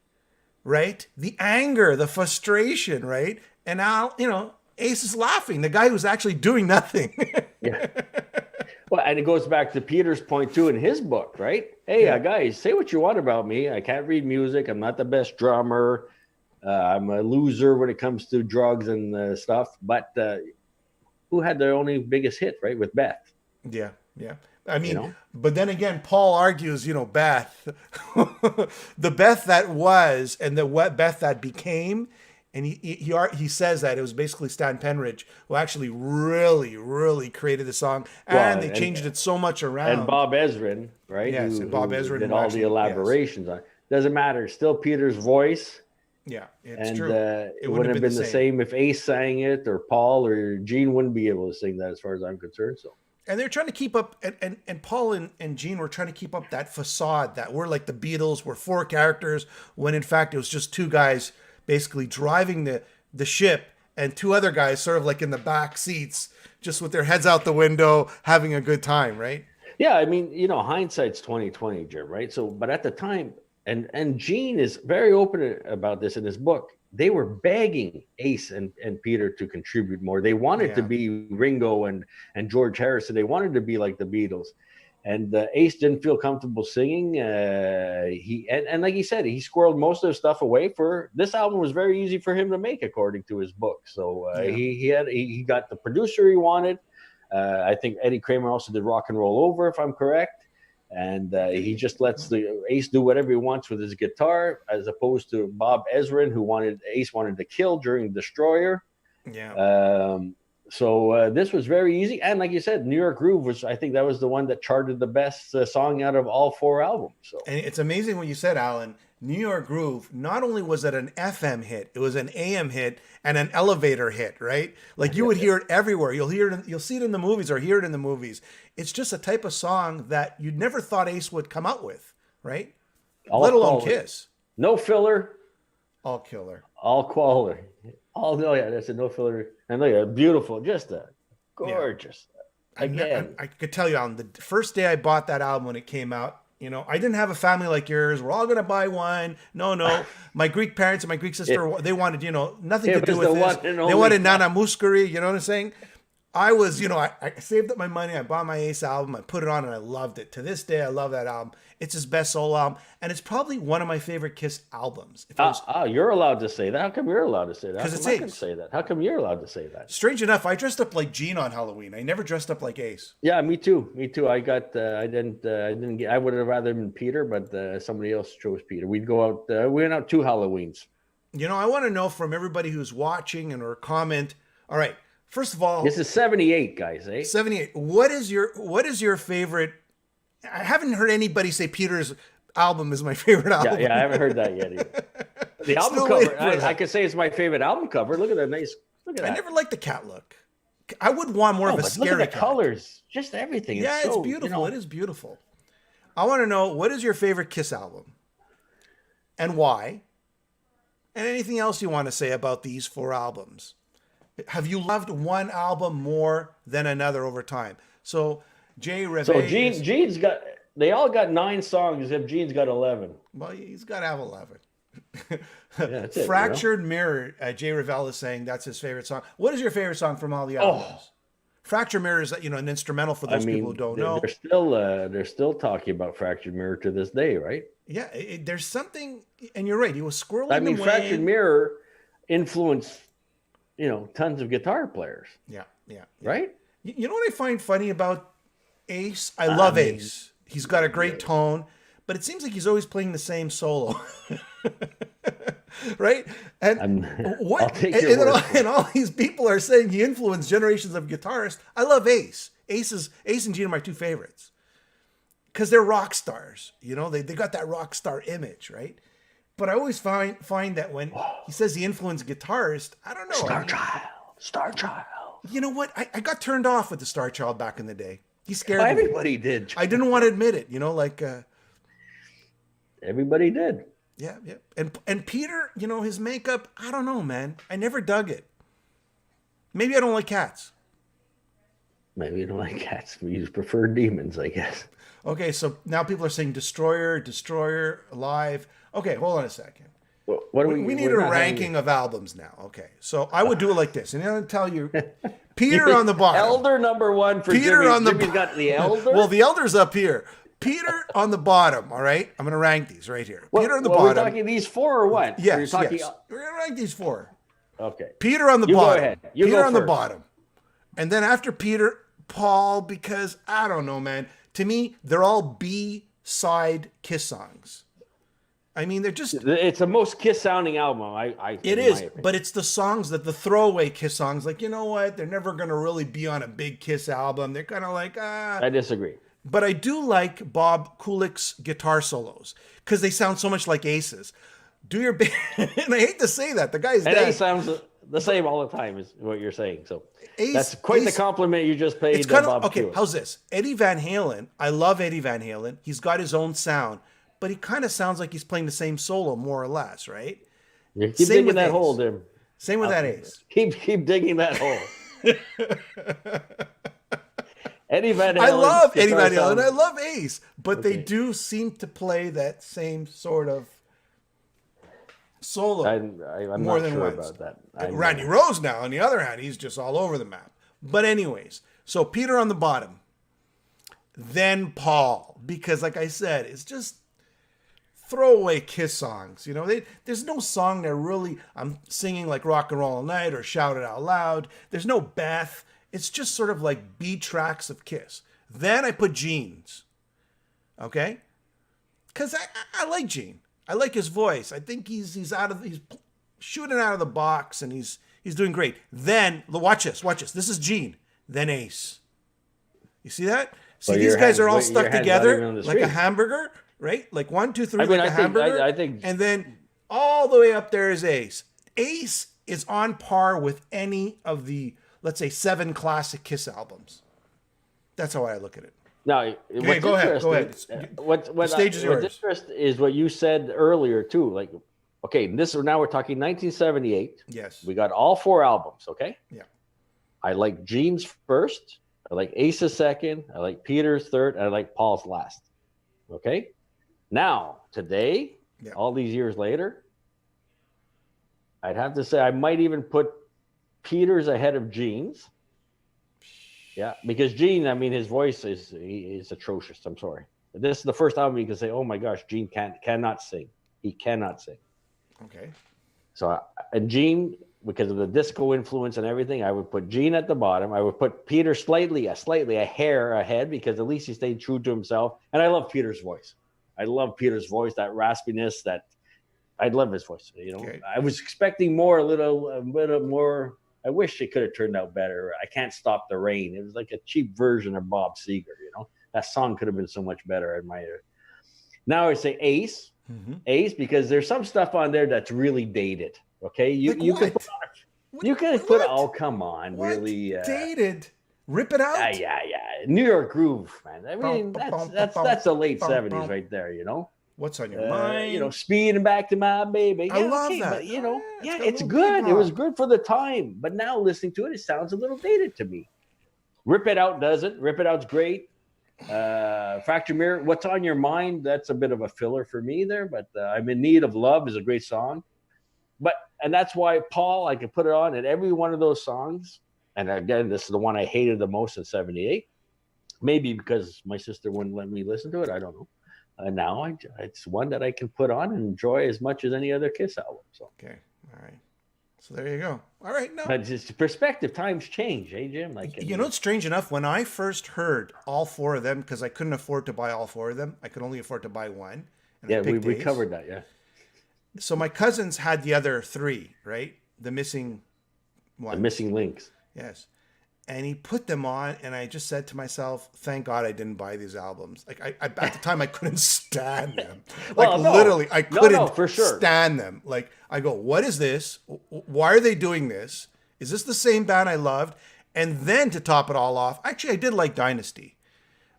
Speaker 1: right? The anger, the frustration, right? And now, you know, Ace is laughing. The guy who's actually doing nothing.
Speaker 2: Yeah. Well, and it goes back to Peter's point too in his book, right? Hey, guys, say what you want about me. I can't read music. I'm not the best drummer. I'm a loser when it comes to drugs and stuff. But who had their only biggest hit, right? With Beth.
Speaker 1: Yeah. I mean, you know? But then again, Paul argues, you know, Beth, the Beth that was and the Beth that became, and he says that it was basically Stan Penridge who actually really created the song, and they changed it so much around.
Speaker 2: And Bob Ezrin, right?
Speaker 1: Yes, Bob Ezrin
Speaker 2: did all the elaborations on it. Doesn't matter. Still Peter's voice.
Speaker 1: Yeah, it's true.
Speaker 2: It wouldn't have been the same if Ace sang it, or Paul or Gene wouldn't be able to sing that, as far as I'm concerned. So.
Speaker 1: And they're trying to keep up, and Paul and Gene were trying to keep up that facade that we're like the Beatles, we're 4 characters, when in fact it was just 2 guys basically driving the ship, and 2 other guys sort of like in the back seats, just with their heads out the window, having a good time, right?
Speaker 2: Yeah, I mean, you know, hindsight's 20/20, Jim, right? So, but at the time, and Gene is very open about this in his book. They were begging Ace and Peter to contribute more. They wanted to be Ringo and George Harrison. They wanted to be like the Beatles. And Ace didn't feel comfortable singing. He like he said, he squirreled most of the stuff away. For this album was very easy for him to make, according to his book. So he got the producer he wanted. I think Eddie Kramer also did Rock and Roll Over, if I'm correct. And he just lets the Ace do whatever he wants with his guitar, as opposed to Bob Ezrin, who Ace wanted to kill during Destroyer.
Speaker 1: Yeah.
Speaker 2: So this was very easy, and like you said, New York Groove I think that was the one that charted the best song out of all 4 albums. So, and
Speaker 1: it's amazing what you said, Alan. New York Groove, not only was it an FM hit, it was an AM hit and an elevator hit, right? Like you would hear it everywhere. You'll see it in the movies or hear it in the movies. It's just a type of song that you'd never thought Ace would come out with, right? Let alone Kiss.
Speaker 2: No filler.
Speaker 1: All killer.
Speaker 2: All quality. That's a no filler. And look at beautiful, just a gorgeous. again.
Speaker 1: I could tell you on the first day I bought that album when it came out, you know, I didn't have a family like yours. We're all going to buy one. No. My Greek parents and my Greek sister, they wanted, you know, nothing to do with this. They wanted Nana Muscari, you know what I'm saying? I was, you know, I saved up my money. I bought my Ace album. I put it on and I loved it. To this day, I love that album. It's his best solo album. And it's probably one of my favorite Kiss albums.
Speaker 2: You're allowed to say that. How come you're allowed to say that?
Speaker 1: Because
Speaker 2: How
Speaker 1: it's
Speaker 2: come I
Speaker 1: Ace.
Speaker 2: can say that? How come you're allowed to say that?
Speaker 1: Strange enough, I dressed up like Gene on Halloween. I never dressed up like Ace.
Speaker 2: Yeah, me too. I would have rather been Peter, but somebody else chose Peter. We'd go out. We went out 2 Halloweens.
Speaker 1: You know, I want to know from everybody who's watching and or comment. All right. First of all,
Speaker 2: this is 78, guys.
Speaker 1: 78. What is your favorite? I haven't heard anybody say Peter's album is my favorite album.
Speaker 2: Yeah, I haven't heard that yet either. The album cover, I could say it's my favorite album cover. Look at that nice. Look at that.
Speaker 1: I never liked the cat look. I would want more of a scary
Speaker 2: look at the
Speaker 1: cat.
Speaker 2: Colors, just everything.
Speaker 1: Yeah, it's beautiful. You know, it is beautiful. I want to know, what is your favorite Kiss album, and why, and anything else you want to say about these 4 albums. Have you loved one album more than another over time? So Jay Reve.
Speaker 2: So Gene's got. They all got 9 songs, except Gene's got 11.
Speaker 1: Well, he's got to have 11.
Speaker 2: That's it,
Speaker 1: Fractured Mirror. Jay Revell is saying that's his favorite song. What is your favorite song from all the albums? Fractured Mirror is, you know, an instrumental for those people who don't know.
Speaker 2: They're still talking about Fractured Mirror to this day, right?
Speaker 1: Yeah, there's something, and you're right. He was squirreling.
Speaker 2: I mean, Fractured Mirror influenced, you know, tons of guitar players.
Speaker 1: Yeah.
Speaker 2: Right?
Speaker 1: You know what I find funny about Ace? I love Ace. He's got a great tone, but it seems like he's always playing the same solo. Right? And
Speaker 2: I'll take your word.
Speaker 1: And all these people are saying he influenced generations of guitarists. I love Ace. Ace and Gene are my 2 favorites. Because they're rock stars. You know, they got that rock star image, right? But I always find that when he says he influenced guitarists, I don't know.
Speaker 2: Star Child.
Speaker 1: You know what? I got turned off with the Star Child back in the day. He scared me.
Speaker 2: Everybody did.
Speaker 1: I didn't want to admit it, you know, like
Speaker 2: everybody did.
Speaker 1: Yeah. And Peter, you know, his makeup, I don't know, man. I never dug it. Maybe I don't like cats.
Speaker 2: Maybe you don't like cats. You just prefer demons, I guess.
Speaker 1: Okay, so now people are saying Destroyer, Alive. Okay, hold on a second.
Speaker 2: Well, what do
Speaker 1: we need a ranking of albums now. Okay, so I would do it like this, and I'm going to tell you, Peter on the bottom.
Speaker 2: Elder number 1 for
Speaker 1: Peter
Speaker 2: Jimmy.
Speaker 1: on the
Speaker 2: Jimmy's got the Elder.
Speaker 1: Well, the Elder's up here. Peter on the bottom. All right, I'm going to rank these right here. Peter on the bottom.
Speaker 2: We're talking these 4 or what?
Speaker 1: Yes. We're going to rank these 4.
Speaker 2: Okay.
Speaker 1: Peter on the bottom.
Speaker 2: Go ahead.
Speaker 1: Peter on the bottom, and then after Peter, Paul, because I don't know, man. To me, they're all B-side Kiss songs. I mean, they're just...
Speaker 2: It's the most Kiss-sounding album,
Speaker 1: It is, but it's the songs, the throwaway Kiss songs. Like, you know what? They're never going to really be on a big Kiss album. They're kind of like,
Speaker 2: I disagree.
Speaker 1: But I do like Bob Kulick's guitar solos because they sound so much like Ace's. Do your best. And I hate to say that. The guy's dead.
Speaker 2: Ace sounds the same all the time is what you're saying. So that's quite the compliment you just paid to Bob
Speaker 1: okay,
Speaker 2: Kulick.
Speaker 1: How's this? Eddie Van Halen. I love Eddie Van Halen. He's got his own sound. But he kind of sounds like he's playing the same solo, more or less, right?
Speaker 2: You keep digging that hole, Tim.
Speaker 1: Same with that Ace.
Speaker 2: Keep digging that hole. Eddie Van Halen.
Speaker 1: I love Eddie Van Halen. And I love Ace, but they do seem to play that same sort of solo.
Speaker 2: I'm
Speaker 1: more
Speaker 2: not
Speaker 1: than
Speaker 2: sure
Speaker 1: once.
Speaker 2: about that.
Speaker 1: Randy Rose now, on the other hand, he's just all over the map. But anyways, so Peter on the bottom, then Paul, because like I said, it's just throwaway Kiss songs. You know, there's no song that really I'm singing like Rock and Roll All Night or Shout It Out Loud. There's no Beth. It's just sort of like B tracks of Kiss. Then I put Gene's. Okay? Because I like Gene. I like his voice. I think he's shooting out of the box and he's doing great. Then watch this. This is Gene. Then Ace. You see that? See, these guys are all stuck together like a hamburger, right? Like 1, 2, 3, like a hamburger.
Speaker 2: I think,
Speaker 1: and then all the way up there is Ace. Ace is on par with any of the, let's say, 7 classic Kiss albums. That's how I look at it.
Speaker 2: Now,
Speaker 1: okay, go ahead.
Speaker 2: What's
Speaker 1: stage is yours.
Speaker 2: What's interesting is what you said earlier too. Like, okay, now we're talking 1978.
Speaker 1: Yes.
Speaker 2: We got all 4 albums. Okay.
Speaker 1: Yeah.
Speaker 2: I like Gene's first. I like Ace's second. I like Peter's third. And I like Paul's last. Okay. Now, today, all these years later, I'd have to say I might even put Peter's ahead of Gene's. Yeah, because Gene, I mean, his voice is atrocious. I'm sorry. This is the first album you can say, "Oh my gosh, Gene cannot sing. He cannot sing."
Speaker 1: Okay.
Speaker 2: So, and Gene, because of the disco influence and everything, I would put Gene at the bottom. I would put Peter slightly a hair ahead, because at least he stayed true to himself. And I love Peter's voice. I love Peter's voice, that raspiness. That I love his voice. You know, okay. I was expecting more, a little more. I wish it could have turned out better. I Can't Stop the Rain. It was like a cheap version of Bob Seger. You know, that song could have been so much better. I might have. Now I say Ace. Ace, because there's some stuff on there that's really dated. Okay, you can put oh, come on, what? Really
Speaker 1: dated. Rip it out.
Speaker 2: Yeah. New York groove, man. I mean, that's the late 70s right there. You know.
Speaker 1: What's on your mind?
Speaker 2: You know, Speeding Back to My Baby.
Speaker 1: I love that.
Speaker 2: But, you know, it's good. It was good for the time. But now listening to it, it sounds a little dated to me. Rip It Out does it. Rip It Out's great. Fracture Mirror, What's on Your Mind? That's a bit of a filler for me there. But I'm in Need of Love is a great song. And that's why Paul, I could put it on at every one of those songs. And again, this is the one I hated the most in 78. Maybe because my sister wouldn't let me listen to it. I don't know. Now it's one that I can put on and enjoy as much as any other Kiss album. So
Speaker 1: okay, all right. So there you go. All right, no.
Speaker 2: But it's perspective. Times change, Jim? Like,
Speaker 1: you know, it's strange enough. When I first heard all four of them, because I couldn't afford to buy all four of them, I could only afford to buy one.
Speaker 2: And we covered that. Yeah.
Speaker 1: So my cousins had the other three, right? The missing one.
Speaker 2: The missing links.
Speaker 1: Yes. And he put them on, and I just said to myself, "Thank God I didn't buy these albums." Like I at the time, I couldn't stand them. Like literally, I couldn't
Speaker 2: for sure.
Speaker 1: stand them. Like I go, "What is this? Why are they doing this? Is this the same band I loved?" And then to top it all off, actually, I did like Dynasty,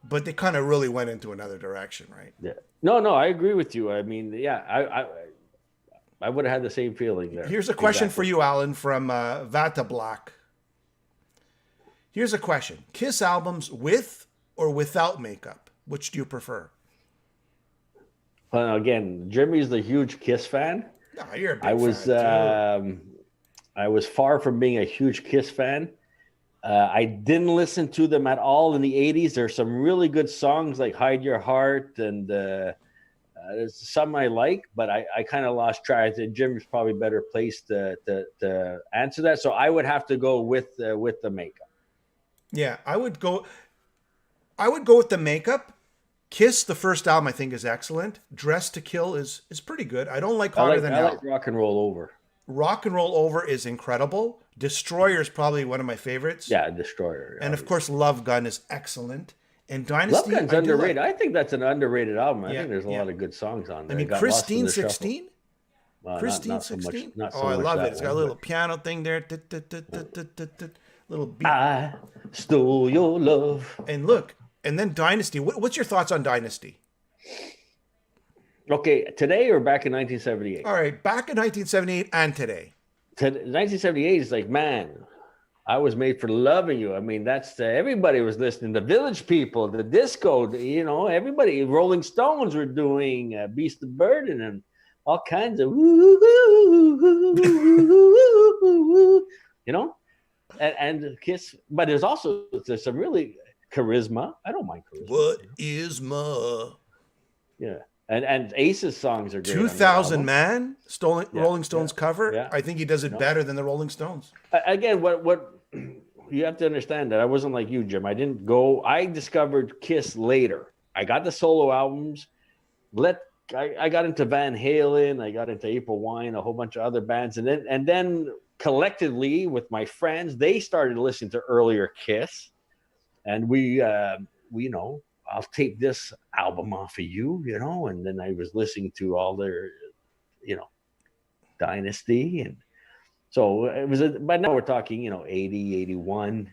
Speaker 1: but they kind of really went into another direction, right?
Speaker 2: Yeah. No, I agree with you. I mean, yeah, I would have had the same feeling there.
Speaker 1: Here's a question for you, Alan, from Vata Black. Here's a question. Kiss albums with or without makeup? Which do you prefer?
Speaker 2: Well, again, Jimmy's the huge Kiss fan.
Speaker 1: No, you're a big fan too.
Speaker 2: I was far from being a huge Kiss fan. I didn't listen to them at all in the 80s. There's some really good songs like Hide Your Heart, and there's some I like, but I kind of lost track. I think Jim's probably better placed to answer that. So I would have to go with the makeup.
Speaker 1: Yeah, I would go with the makeup. Kiss, the first album, I think is excellent. Dress to Kill is pretty good. I don't like Hotter Than Hell.
Speaker 2: I like Rock and Roll Over.
Speaker 1: Rock and Roll Over is incredible. Destroyer is probably one of my favorites.
Speaker 2: Yeah, Destroyer.
Speaker 1: And of course, Love Gun is excellent. And Dynasty,
Speaker 2: Love Gun's underrated. I think that's an underrated album. I think there's a lot of good songs on there.
Speaker 1: I mean, Christine 16. Christine 16. Oh, I love it. It's got a little piano thing there. Little beat.
Speaker 2: I stole your love.
Speaker 1: And look, and then Dynasty. What's your thoughts on Dynasty?
Speaker 2: Okay, today or back in 1978?
Speaker 1: All right, back in 1978 and today.
Speaker 2: 1978 is like, man, I was made for loving you. I mean, that's everybody was listening. The Village People, the disco, you know, everybody. Rolling Stones were doing Beast of Burden and all kinds of, you know. And Kiss, but there's some really charisma. I don't mind charisma.
Speaker 1: What is ma?
Speaker 2: Yeah, and Ace's songs are great.
Speaker 1: 2000 Man, Rolling Stones cover. Yeah. I think he does it better than the Rolling Stones.
Speaker 2: Again, what you have to understand that I wasn't like you, Jim. I discovered Kiss later. I got the solo albums. I got into Van Halen. I got into April Wine, a whole bunch of other bands, and then. Collectively with my friends, they started listening to earlier Kiss, and we you know, I'll take this album off of you, you know, and then I was listening to all their, you know, Dynasty, and so it was but now we're talking, you know, 80, 81,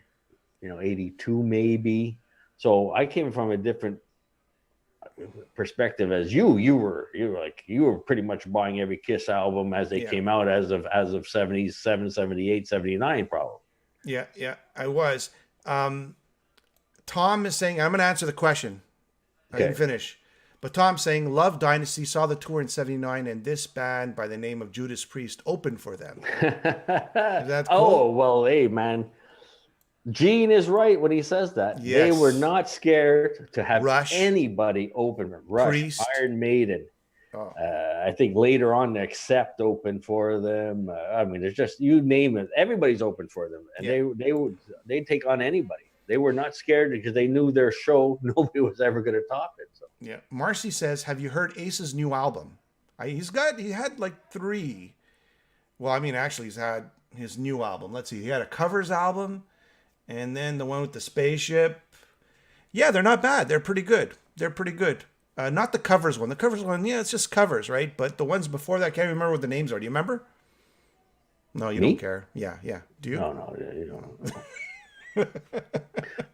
Speaker 2: you know, 82 maybe. So I came from a different perspective as you were pretty much buying every Kiss album as they came out as of 77, 78, 79 probably.
Speaker 1: Yeah, I was. Tom is saying, I'm going to answer the question. I didn't finish. But Tom's saying, Love Dynasty, saw the tour in 79, and this band by the name of Judas Priest opened for them. That's cool.
Speaker 2: Oh, well, hey, man. Gene is right when he says that.
Speaker 1: Yes.
Speaker 2: They were not scared to have
Speaker 1: Rush,
Speaker 2: anybody open for Rush,
Speaker 1: Priest.
Speaker 2: Iron Maiden.
Speaker 1: Oh.
Speaker 2: I think later on, Accept open for them. I mean, there's just, you name it, everybody's open for them, and they'd take on anybody. They were not scared because they knew their show. Nobody was ever going to top it. So.
Speaker 1: Yeah. Marcy says, have you heard Ace's new album? He had like 3. Well, I mean, actually, he's had his new album. Let's see. He had a covers album, and then the one with the spaceship. Yeah, they're not bad. They're pretty good. Not the covers one. The covers one, yeah, it's just covers, right? But the ones before that, I can't remember what the names are. Do you remember? No, you don't care. Yeah. Do you?
Speaker 2: No, you don't.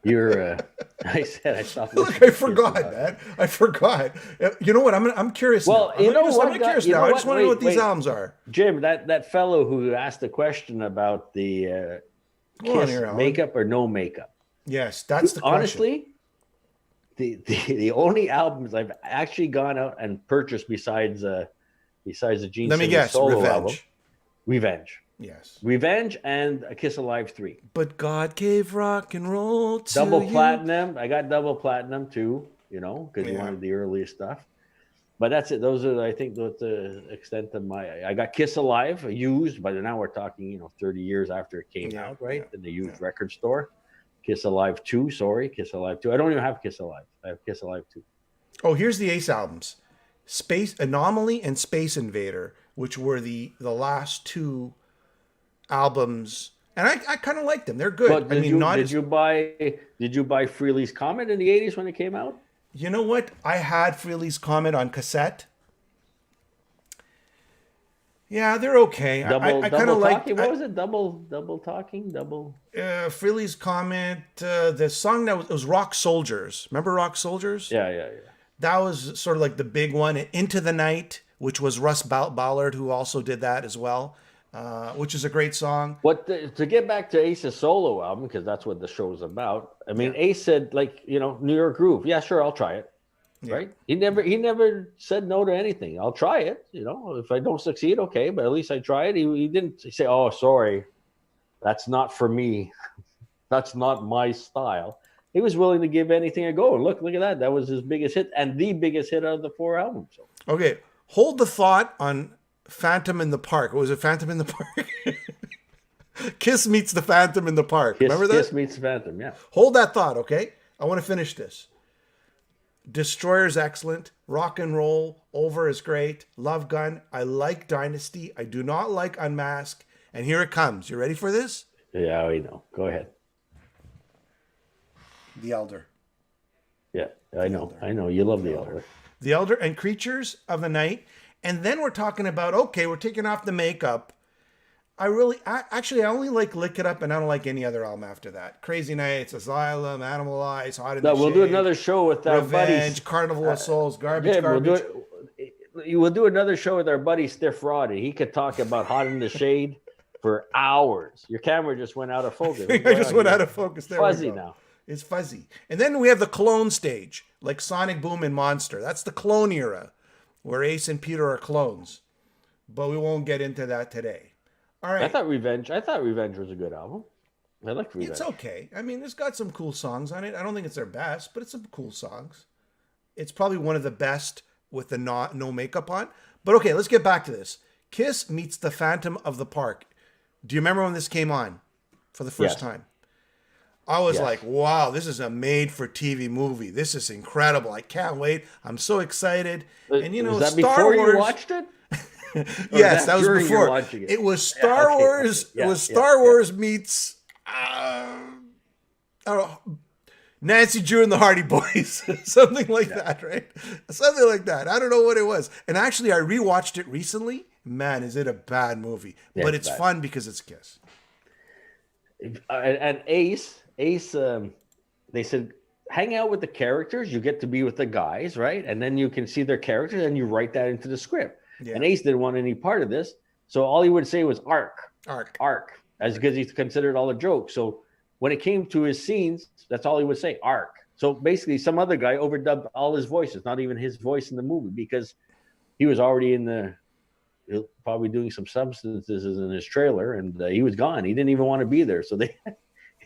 Speaker 2: You're. I said I stopped.
Speaker 1: Look, I forgot, man. I forgot. You know what? I'm curious.
Speaker 2: Well,
Speaker 1: now.
Speaker 2: I'm
Speaker 1: curious now. I just want to know what these albums are.
Speaker 2: Jim, that fellow who asked the question about the Kiss makeup or no makeup.
Speaker 1: Yes, that's the question.
Speaker 2: Honestly, the only albums I've actually gone out and purchased besides the Gene Simmons solo album, Revenge.
Speaker 1: Yes.
Speaker 2: Revenge and A Kiss Alive 3.
Speaker 1: But God gave rock and roll to
Speaker 2: double
Speaker 1: you.
Speaker 2: Platinum. I got double platinum too, because you wanted the earliest stuff. But that's it. Those are, I think, the extent of I got Kiss Alive used, but now we're talking, 30 years after it came out, right? In the used record store. Kiss Alive 2, Kiss Alive 2. I don't even have Kiss Alive. I have Kiss Alive 2.
Speaker 1: Oh, here's the Ace albums. Space Anomaly and Space Invader, which were the last 2 albums, and I kind of like them. They're good.
Speaker 2: But did you buy Frehley's Comet in the 80s when it came out?
Speaker 1: You know what? I had Frehley's Comet on cassette. Yeah, they're okay. I kind of like.
Speaker 2: What was it? Double talking.
Speaker 1: Frehley's Comet. The song that was Rock Soldiers. Remember Rock Soldiers?
Speaker 2: Yeah.
Speaker 1: That was sort of like the big one. Into the Night, which was Russ Ballard, who also did that as well. Which is a great song.
Speaker 2: To get back to Ace's solo album, because that's what the show's about. I mean, Ace said, New York Groove. Yeah, sure, I'll try it. Yeah. Right? He never said no to anything. I'll try it. If I don't succeed, okay, but at least I tried. He didn't say, "Oh, sorry, that's not for me. That's not my style." He was willing to give anything a go. And look at that. That was his biggest hit and the biggest hit out of the 4 albums. So.
Speaker 1: Okay, hold the thought on Phantom in the Park. What was it? Phantom in the Park? Kiss meets the Phantom in the Park. Remember that?
Speaker 2: Kiss meets the Phantom, yeah.
Speaker 1: Hold that thought, okay? I want to finish this. Destroyer's excellent. Rock and Roll, Over is great. Love Gun. I like Dynasty. I do not like Unmask. And here it comes. You ready for this?
Speaker 2: Yeah, we know. Go ahead.
Speaker 1: The Elder.
Speaker 2: Yeah, I know. I know. You love The Elder.
Speaker 1: The Elder and Creatures of the Night. And then we're talking about, okay, we're taking off the makeup. I only like Lick It Up, and I don't like any other album after that. Crazy Nights, Asylum, Animalize, Hot in the Shade.
Speaker 2: We'll do another show with our buddies.
Speaker 1: Revenge, Carnival of Souls, Garbage.
Speaker 2: We'll do another show with our buddy Stiff Roddy. He could talk about Hot in the Shade for hours. Your camera just went out of focus.
Speaker 1: I just went out of focus. There
Speaker 2: fuzzy now.
Speaker 1: It's fuzzy. And then we have the clone stage, like Sonic Boom and Monster. That's the clone era, where Ace and Peter are clones. But we won't get into that today. All right.
Speaker 2: I thought Revenge was a good album. I like Revenge.
Speaker 1: It's okay. I mean, it's got some cool songs on it. I don't think it's their best, but it's some cool songs. It's probably one of the best with the no makeup on. But okay, let's get back to this. Kiss meets the Phantom of the Park. Do you remember when this came on for the first time? I was like, wow, this is a made-for-TV movie. This is incredible. I can't wait. I'm so excited. And,
Speaker 2: was that Star Wars... you watched it?
Speaker 1: Yes, that was before. It was Star Wars. Okay. It was Star Wars meets Nancy Drew and the Hardy Boys, something like that, right? Something like that. I don't know what it was. And actually, I rewatched it recently. Man, is it a bad movie? Yeah, but it's fun because it's Kiss.
Speaker 2: And Ace, they said, hang out with the characters. You get to be with the guys, right? And then you can see their characters, and you write that into the script. Yeah. And Ace didn't want any part of this, so all he would say was arc, as because he considered all a joke. So when it came to his scenes, that's all he would say, arc. So basically, some other guy overdubbed all his voices, not even his voice in the movie, because he was already probably doing some substances in his trailer, and he was gone. He didn't even want to be there. So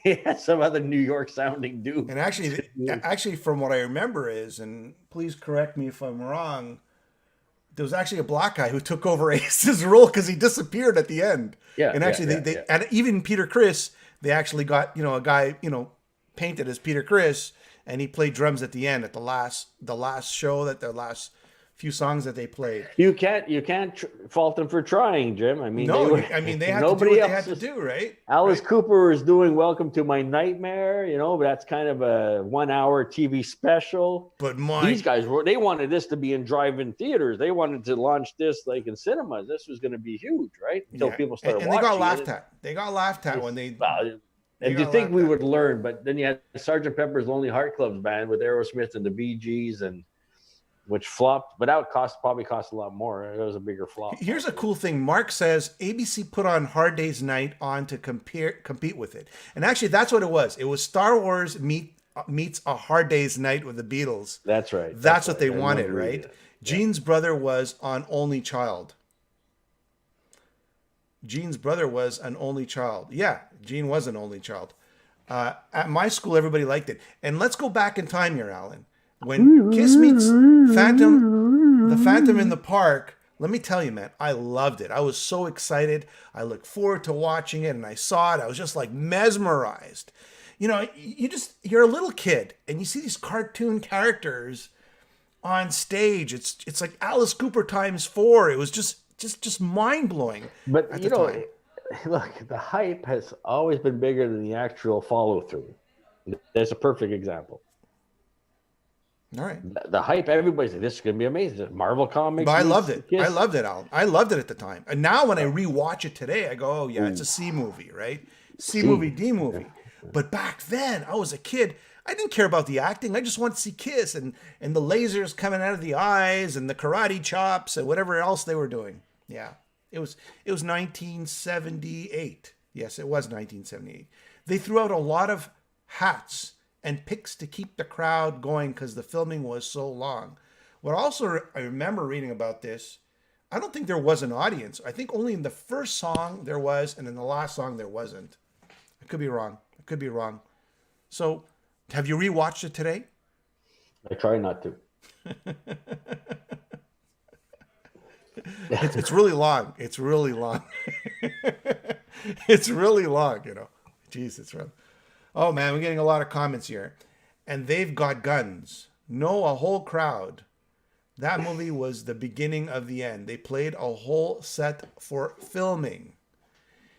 Speaker 2: he had some other New York sounding dude.
Speaker 1: And actually, from what I remember is, and please correct me if I'm wrong, there was actually a black guy who took over Ace's role because he disappeared at the end.
Speaker 2: Yeah.
Speaker 1: And actually, and even Peter Criss, they actually got a guy painted as Peter Criss, and he played drums at the end at the last show, that their last few songs that they played.
Speaker 2: You can't fault them for trying, Jim. I mean,
Speaker 1: they had to do what they had to do, right?
Speaker 2: Alice Cooper is doing "Welcome to My Nightmare," but that's kind of a 1-hour TV special.
Speaker 1: But
Speaker 2: these guys they wanted this to be in drive-in theaters. They wanted to launch this like in cinemas. This was going to be huge, right? Until people started watching.
Speaker 1: And they got laughed at. They got laughed at when they.
Speaker 2: And you think we would learn, but then you had Sgt. Pepper's Lonely Heart Club's band with Aerosmith and the Bee Gees, and which flopped, but that probably cost a lot more. It was a bigger flop.
Speaker 1: Here's a cool thing. Mark says ABC put on Hard Day's Night on to compete with it, and actually that's what it was. It was Star Wars meets A Hard Day's Night with the Beatles.
Speaker 2: That's right.
Speaker 1: That's what they wanted, right? Yeah. Gene's brother was on Only Child. Gene's brother was an only child. Yeah, Gene was an only child. At my school, everybody liked it. And let's go back in time here, Alan. When Kiss meets the Phantom in the Park, let me tell you, man, I loved it. I was so excited. I looked forward to watching it, and I saw it. I was just like mesmerized. You're a little kid, and you see these cartoon characters on stage. It's like Alice Cooper times 4. It was just mind blowing.
Speaker 2: But look, the hype has always been bigger than the actual follow through. There's a perfect example.
Speaker 1: All right.
Speaker 2: The hype, everybody's like, this is going to be amazing. Marvel Comics.
Speaker 1: But I loved it. I loved it, Alan. I loved it at the time. And now when I rewatch it today, I go, oh, yeah, it's a C movie, right? C movie, D movie. But back then, I was a kid. I didn't care about the acting. I just wanted to see Kiss and the lasers coming out of the eyes and the karate chops and whatever else they were doing. Yeah. It was 1978. Yes, it was 1978. They threw out a lot of hats and picks to keep the crowd going because the filming was so long. What also I remember reading about this, I don't think there was an audience. I think only in the first song there was, and in the last song there wasn't. I could be wrong. So, have you rewatched it today?
Speaker 2: I try not to.
Speaker 1: It's really long. It's really long. It's really long, Jeez, it's rough. Oh, man, we're getting a lot of comments here. And they've got guns. No, a whole crowd. That movie was the beginning of the end. They played a whole set for filming.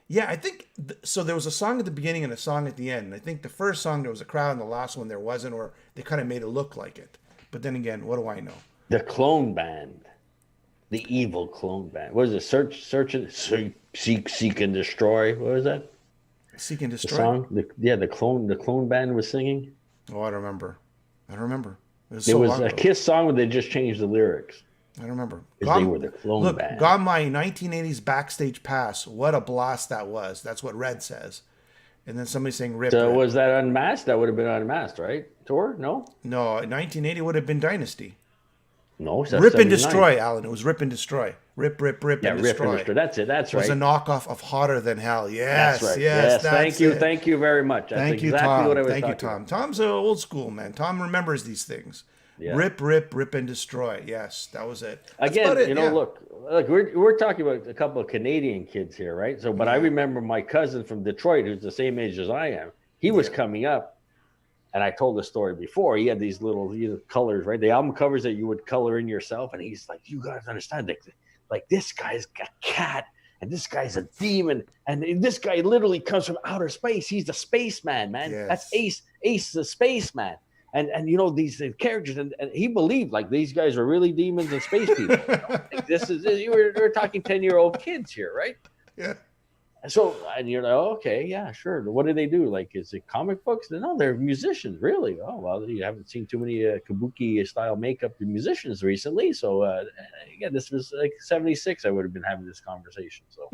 Speaker 1: Yeah, I think, so there was a song at the beginning and a song at the end. And I think the first song there was a crowd and the last one there wasn't, or they kind of made it look like it. But then again, what do I know?
Speaker 2: The clone band. The evil clone band. What is it? Seek and destroy. What was that?
Speaker 1: Seek and destroy.
Speaker 2: The song. The clone band was singing.
Speaker 1: Oh, I don't remember. It was
Speaker 2: a Kiss song where they just changed the lyrics.
Speaker 1: I don't remember.
Speaker 2: They were the clone band.
Speaker 1: Got my 1980s backstage pass. What a blast that was. That's what Red says. And then somebody saying rip.
Speaker 2: So
Speaker 1: rip.
Speaker 2: Was that Unmasked? That would have been Unmasked, right? Tour? No.
Speaker 1: 1980 would have been Dynasty.
Speaker 2: No,
Speaker 1: Rip and Destroy, Alan. It was Rip and Destroy. Rip and Destroy.
Speaker 2: Rip and Destroy. That's it. That's right.
Speaker 1: It was a knockoff of Hotter Than Hell. Yes,
Speaker 2: that's right.
Speaker 1: Yes.
Speaker 2: Thank you. Thank you very much. That's
Speaker 1: Thank you,
Speaker 2: exactly
Speaker 1: Tom.
Speaker 2: What I was
Speaker 1: Thank you,
Speaker 2: talking
Speaker 1: Tom.
Speaker 2: about.
Speaker 1: Tom's old school, man. Tom remembers these things. Yeah. Rip and Destroy. Yes, that was it. That's
Speaker 2: Again, look, we're talking about a couple of Canadian kids here, right? So, but I remember my cousin from Detroit, who's the same age as I am. He was coming up. And I told the story before. He had these little colors, right? The album covers that you would color in yourself. And he's like, you guys understand, like this guy's a cat, and this guy's a demon, and this guy literally comes from outer space. He's the spaceman, man. Yes. That's Ace the spaceman. And these characters, and he believed like these guys were really demons and space people. Like, we're talking 10-year-old kids here, right?
Speaker 1: Yeah.
Speaker 2: So, and you're like, oh, okay, yeah, sure. What do they do? Like, is it comic books? No, they're musicians, really. Oh, well, you haven't seen too many kabuki-style makeup musicians recently. So, again, this was like 76. I would have been having this conversation. So,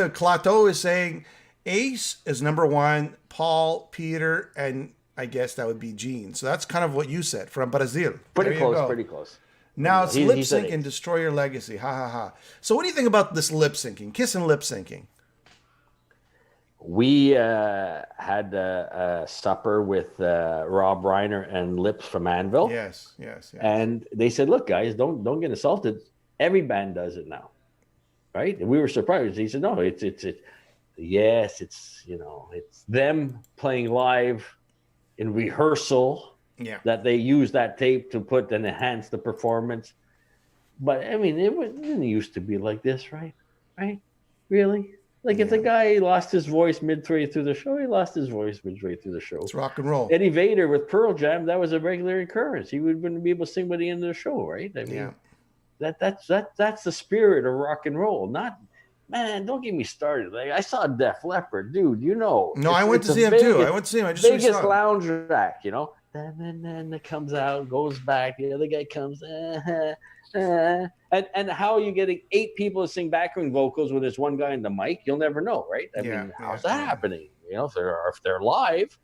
Speaker 1: Clateau is saying Ace is number one, Paul, Peter, and I guess that would be Gene. So that's kind of what you said from Brazil.
Speaker 2: Pretty
Speaker 1: There you
Speaker 2: close,
Speaker 1: go.
Speaker 2: pretty close.
Speaker 1: Now it's
Speaker 2: He
Speaker 1: lip
Speaker 2: said
Speaker 1: sync and
Speaker 2: Ace.
Speaker 1: destroy your legacy. Ha ha ha. So what do you think about this lip syncing? Kiss and lip syncing.
Speaker 2: We had a supper with Rob Reiner and Lips from Anvil.
Speaker 1: Yes, yes, yes.
Speaker 2: And they said, "Look, guys, don't get insulted. Every band does it now, right?" And we were surprised. He said, "No, it's yes, it's it's them playing live in rehearsal
Speaker 1: Yeah.
Speaker 2: that they use that tape to put and enhance the performance. But I mean, it didn't used to be like this, right? Right? Really? Like if the guy lost his voice midway through the show, he lost his voice midway through the show.
Speaker 1: It's rock and roll.
Speaker 2: Eddie Vedder with Pearl Jam, that was a regular occurrence. He wouldn't be able to sing by the end of the show, right? I mean, that's the spirit of rock and roll. Not, man, don't get me started. Like I saw Def Leppard, dude.
Speaker 1: No, I went to see him too. I went to see him. I just
Speaker 2: biggest
Speaker 1: saw him.
Speaker 2: lounge act, And then it comes out, goes back. The other guy comes, and how are you getting 8 people to sing background vocals when there's one guy in the mic? You'll never know, right? I mean, how's that happening? If they're live.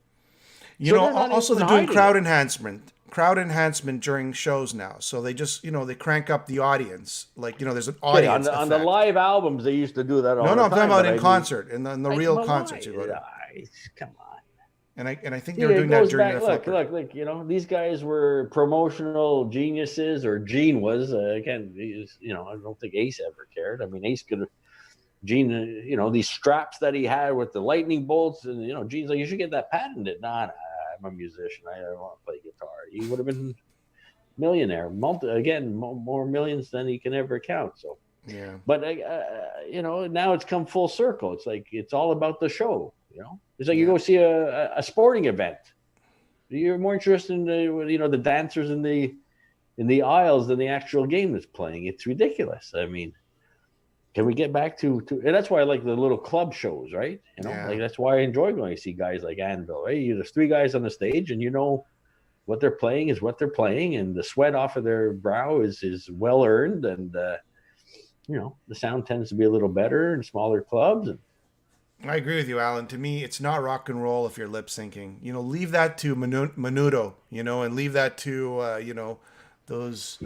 Speaker 1: Also they're doing crowd enhancement during shows now. So they just, they crank up the audience. Like, there's an audience
Speaker 2: on the live albums, they used to do that all the time.
Speaker 1: No, I'm talking about in concert, in the real concerts you go to.
Speaker 2: Come on.
Speaker 1: And I think they were doing that during the
Speaker 2: look,
Speaker 1: Flipper.
Speaker 2: look, these guys were promotional geniuses, or Gene was. Again, I don't think Ace ever cared. I mean, Ace could have, Gene, these straps that he had with the lightning bolts, and, Gene's like, you should get that patented. Nah, I'm a musician. I don't want to play guitar. He would have been millionaire. More millions than he can ever count. So,
Speaker 1: yeah.
Speaker 2: But, now it's come full circle. It's like, it's all about the show. It's like you go see a sporting event. You're more interested in the dancers in the aisles than the actual game that's playing. It's ridiculous. I mean, can we get back to and that's why I like the little club shows, right? Like that's why I enjoy going to see guys like Anvil. Right? There's 3 guys on the stage, and what they're playing is what they're playing, and the sweat off of their brow is well earned, and the sound tends to be a little better in smaller clubs. And
Speaker 1: I agree with you, Alan. To me, it's not rock and roll if you're lip syncing. Leave that to Menudo, and leave that to, those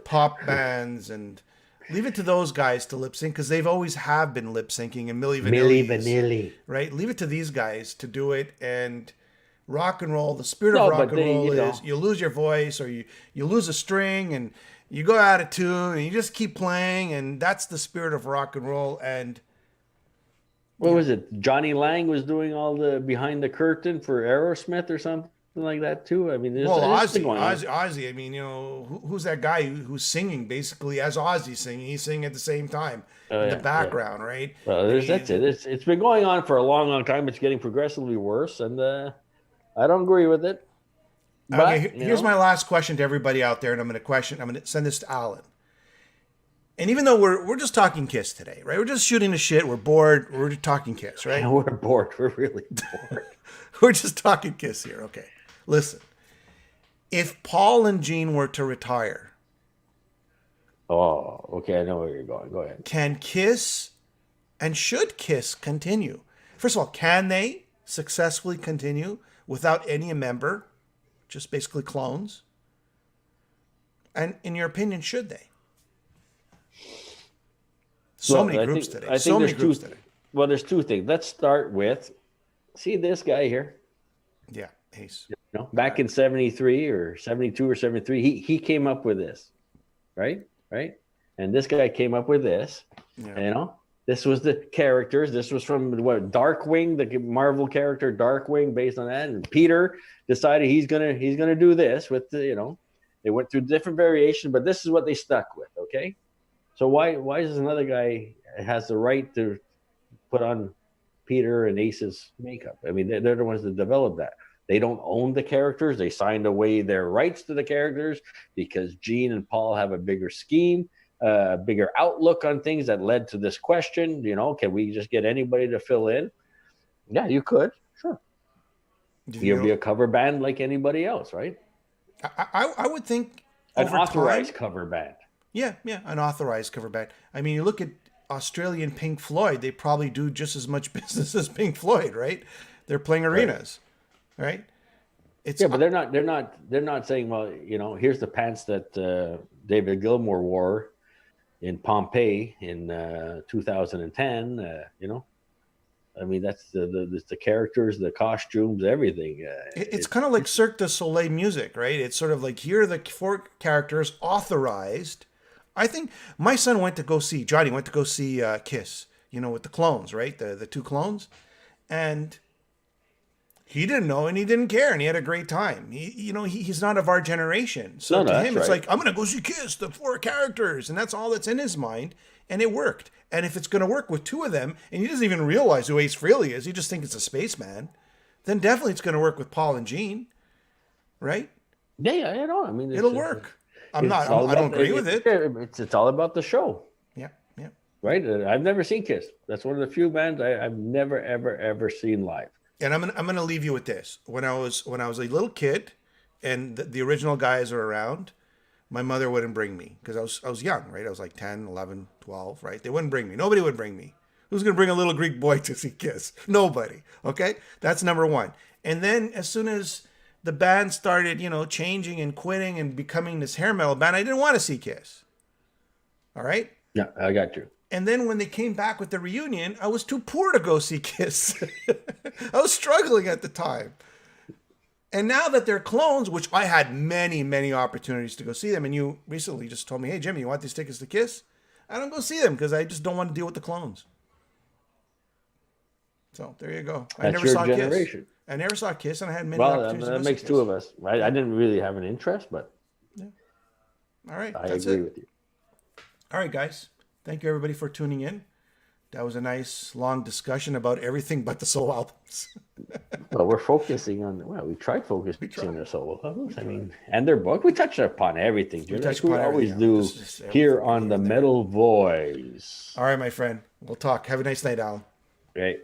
Speaker 1: pop bands, and leave it to those guys to lip sync, because they've always have been lip syncing, and Milli Vanilli. Right? Leave it to these guys to do it. And rock and roll, the spirit of rock and roll is you lose your voice, or you lose a string, and you go out of tune, and you just keep playing, and that's the spirit of rock and roll. And
Speaker 2: what was it? Johnny Lang was doing all the behind the curtain for Aerosmith or something like that too. I mean,
Speaker 1: Ozzy. I mean, who's that guy who's singing basically as Ozzy singing? He's singing at the same time in the background, right?
Speaker 2: Well, that's it. It's been going on for a long, long time. It's getting progressively worse, and I don't agree with it. But,
Speaker 1: okay, here's my last question to everybody out there, and I'm going to send this to Alan. And even though we're just talking Kiss today, right? We're just shooting the shit. We're bored. We're just talking Kiss, right?
Speaker 2: Yeah, we're bored. We're really bored.
Speaker 1: We're just talking Kiss here. Okay. Listen. If Paul and Gene were to retire.
Speaker 2: Oh, okay. I know where you're going. Go ahead.
Speaker 1: Can Kiss and should Kiss continue? First of all, can they successfully continue without any member? Just basically clones? And in your opinion, should they? So many groups today.
Speaker 2: Well, there's 2 things. Let's start with, see this guy here.
Speaker 1: Yeah, Ace.
Speaker 2: Back in 73 or 72 or 73, he came up with this, right? And this guy came up with this. Yeah. This was the characters. This was from Darkwing, the Marvel character Darkwing, based on that. And Peter decided he's gonna do this with the, they went through different variations, but this is what they stuck with. Okay. So why does another guy has the right to put on Peter and Ace's makeup? I mean, they're the ones that developed that. They don't own the characters. They signed away their rights to the characters because Gene and Paul have a bigger scheme, bigger outlook on things that led to this question. Can we just get anybody to fill in? Yeah, you could. Sure. You'll be a cover band like anybody else, right?
Speaker 1: I would think
Speaker 2: an authorized cover band.
Speaker 1: Yeah, an authorized cover band. I mean, you look at Australian Pink Floyd, they probably do just as much business as Pink Floyd, right? They're playing arenas, right? It's
Speaker 2: Yeah, but they're not saying, well, here's the pants that David Gilmour wore in Pompeii in 2010. I mean, that's the characters, the costumes, everything.
Speaker 1: it's kind of like Cirque du Soleil music, right? It's sort of like, here are the 4 characters authorized. I think my son Johnny went to go see Kiss, with the clones, right? The 2 clones. And he didn't know and he didn't care and he had a great time. He's not of our generation. So to him, it's like, I'm going to go see Kiss, the 4 characters. And that's all that's in his mind. And it worked. And if it's going to work with 2 of them, and he doesn't even realize who Ace Frehley is, he just thinks it's a spaceman, then definitely it's going to work with Paul and Gene, right?
Speaker 2: Yeah, I mean,
Speaker 1: it'll work. I don't agree with it.
Speaker 2: It's all about the show.
Speaker 1: Yeah.
Speaker 2: Right? I've never seen Kiss. That's one of the few bands I've never, ever seen live.
Speaker 1: And I'm gonna leave you with this. When I was a little kid, and the original guys are around, my mother wouldn't bring me because I was young, right? I was like 10, 11, 12, right? They wouldn't bring me. Nobody would bring me. Who's gonna bring a little Greek boy to see Kiss? Nobody. Okay, that's number one. And then as soon as the band started, changing and quitting and becoming this hair metal band, I didn't want to see Kiss. All right.
Speaker 2: Yeah, I got you.
Speaker 1: And then when they came back with the reunion, I was too poor to go see Kiss. I was struggling at the time. And now that they're clones, which I had many, many opportunities to go see them, and you recently just told me, hey, Jimmy, you want these tickets to Kiss? I don't go see them because I just don't want to deal with the clones. So there you go.
Speaker 2: That's
Speaker 1: never
Speaker 2: your
Speaker 1: saw
Speaker 2: generation.
Speaker 1: Kiss. I never saw Kiss, and I had many opportunities
Speaker 2: that makes 2 of us. Right? I didn't really have an interest, but
Speaker 1: all right,
Speaker 2: I agree with you.
Speaker 1: All right, guys. Thank you, everybody, for tuning in. That was a nice, long discussion about everything but the solo albums.
Speaker 2: Well, we're focusing on, we tried focusing on their solo albums. I mean, and their book. We touched upon everything. We always do here on the Metal Voice.
Speaker 1: All right, my friend. We'll talk. Have a nice night, Alan.
Speaker 2: Great.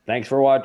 Speaker 2: Thanks for watching.